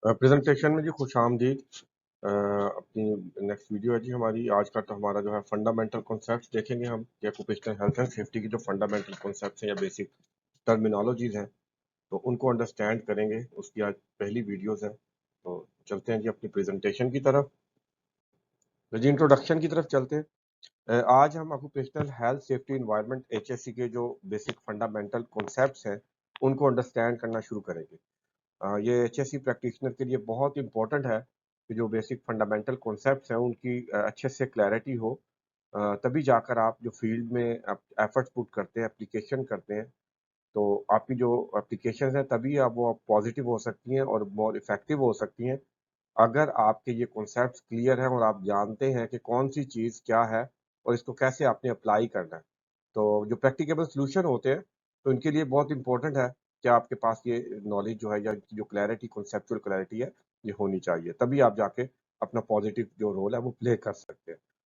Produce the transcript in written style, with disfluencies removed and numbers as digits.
Presentation में जी खुश आमदीद। अपनी नेक्स्ट वीडियो है जी हमारी। आज का तो हमारा जो है फंडामेंटल कॉन्सेप्ट्स देखेंगे हम कि ऑक्यूपेशनल हेल्थ एंड सेफ्टी की जो फंडामेंटल कॉन्सेप्ट्स हैं या बेसिक टर्मिनोलॉजीज हैं तो उनको अंडरस्टैंड करेंगे। उसकी आज पहली वीडियोस है, तो चलते हैं जी अपनी प्रेजेंटेशन की तरफ। तो जी इंट्रोडक्शन की तरफ चलते हैं। आज हम occupational health safety environment HSC के जो बेसिक फंडामेंटल कॉन्सेप्ट्स हैं उनको अंडरस्टैंड करना शुरू करेंगे। ये HSC प्रैक्टिशनर के लिए बहुत इंपॉर्टेंट है कि जो बेसिक फंडामेंटल कॉन्सेप्ट्स हैं उनकी अच्छे से क्लैरिटी हो। तभी जाकर आप जो फील्ड में एफर्ट्स पुट करते हैं, एप्लीकेशन करते हैं, तो आपकी जो एप्लीकेशंस हैं तभी आप वो पॉजिटिव हो सकती हैं और मोर इफेक्टिव हो सकती हैं अगर आपके ये कॉन्सेप्ट्स क्लियर हैं और आप जानते हैं कि कौन सी चीज़ क्या है और इसको कैसे आपने अप्लाई करना है। तो जो प्रैक्टिकेबल सॉल्यूशन होते हैं तो इनके लिए बहुत इंपॉर्टेंट है कि आपके पास ये नॉलेज जो है या जो क्लैरिटी, कॉन्सेप्चुअल क्लैरिटी है, ये होनी चाहिए। तभी आप जाके अपना पॉजिटिव जो रोल है वो प्ले कर सकते हैं।